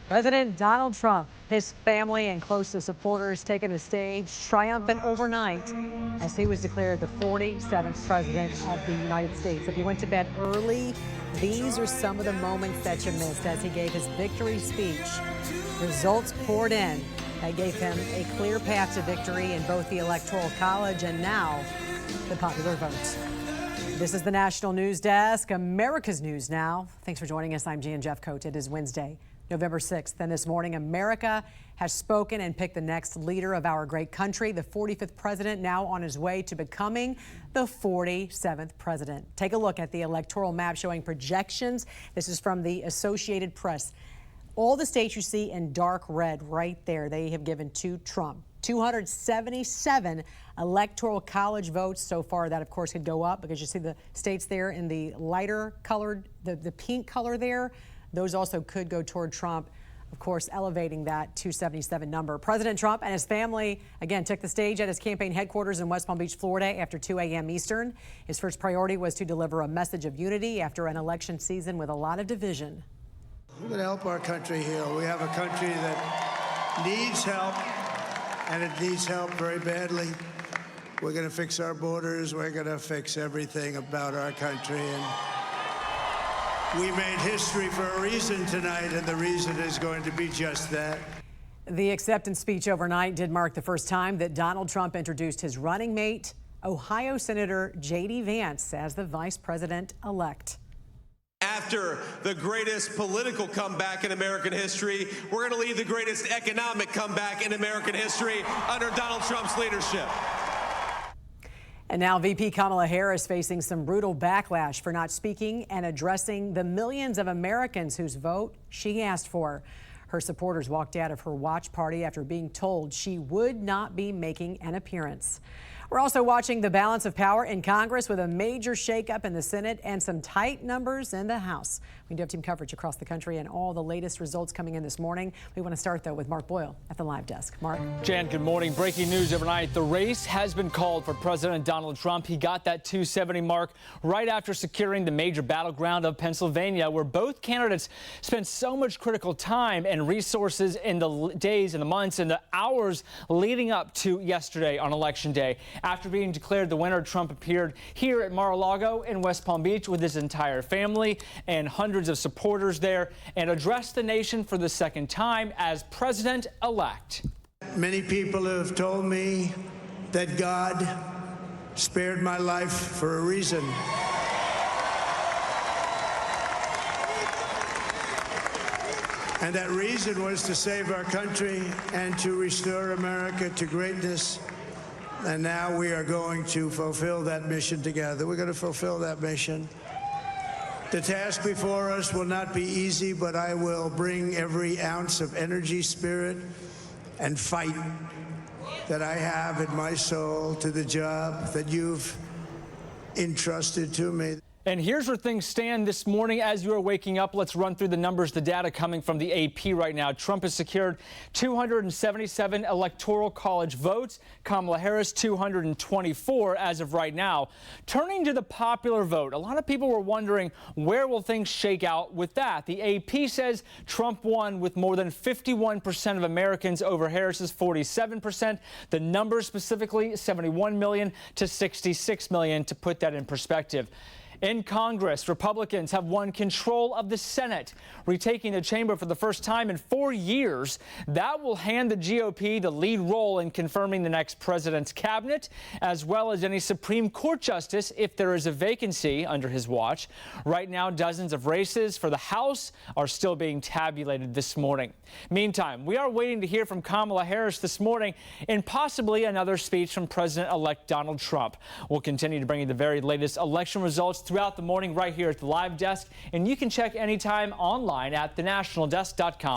President Donald Trump, his family and closest supporters taking the stage triumphant overnight as he was declared the 47th president of the United States. If you went to bed early, these are some of the moments that you missed as he gave his victory speech. Results poured in that gave him a clear path to victory in both the Electoral College and now the popular vote. This is the National News Desk, America's News Now. Thanks for joining us. I'm Jan Jeffcoat. It is Wednesday, November 6th. And this morning, America has spoken and picked the next leader of our great country, the 45th president, now on his way to becoming the 47th president. Take a look at the electoral map showing projections. This is from the Associated Press. All the states you see in dark red right there, they have given to Trump. 277 electoral college votes so far. That, of course, could go up because you see the states there in the lighter colored, the pink color there. Those also could go toward Trump, of course, elevating that 277 number. President Trump and his family, again, took the stage at his campaign headquarters in West Palm Beach, Florida, after 2 a.m. Eastern. His first priority was to deliver a message of unity after an election season with a lot of division. We're going to help our country heal. We have a country that needs help, and it needs help very badly. We're going to fix our borders. We're going to fix everything about our country. And we made history for a reason tonight, and the reason is going to be just that. The acceptance speech overnight did mark the first time that Donald Trump introduced his running mate, Ohio Senator J.D. Vance, as the vice president-elect. After the greatest political comeback in American history, we're going to lead the greatest economic comeback in American history under Donald Trump's leadership. And now VP Kamala Harris facing some brutal backlash for not speaking and addressing the millions of Americans whose vote she asked for. Her supporters walked out of her watch party after being told she would not be making an appearance. We're also watching the balance of power in Congress with a major shakeup in the Senate and some tight numbers in the House. We do have team coverage across the country and all the latest results coming in this morning. We want to start, though, with Mark Boyle at the live desk. Mark. Jan, good morning. Breaking news overnight. The race has been called for President Donald Trump. He got that 270 mark right after securing the major battleground of Pennsylvania, where both candidates spent so much critical time and resources in the days and the months and the hours leading up to yesterday on Election Day. After being declared the winner, Trump appeared here at Mar-a-Lago in West Palm Beach with his entire family and hundreds of supporters there and addressed the nation for the second time as president-elect. Many people have told me that God spared my life for a reason. And that reason was to save our country and to restore America to greatness. And now we are going to fulfill that mission together. We're going to fulfill that mission. The task before us will not be easy, but I will bring every ounce of energy, spirit, and fight that I have in my soul to the job that you've entrusted to me. And here's where things stand this morning as you are waking up. Let's run through the numbers, the data coming from the AP right now. Trump has secured 277 electoral college votes. Kamala Harris, 224 as of right now. Turning to the popular vote, a lot of people were wondering where will things shake out with that. The AP says Trump won with more than 51% of Americans over Harris's 47%. The number specifically 71 million to 66 million, to put that in perspective. In Congress, Republicans have won control of the Senate, retaking the chamber for the first time in 4 years. That will hand the GOP the lead role in confirming the next president's cabinet, as well as any Supreme Court justice if there is a vacancy under his watch. Right now, dozens of races for the House are still being tabulated this morning. Meantime, we are waiting to hear from Kamala Harris this morning and possibly another speech from President-elect Donald Trump. We'll continue to bring you the very latest election results throughout the morning right here at the live desk, and you can check anytime online at thenationaldesk.com.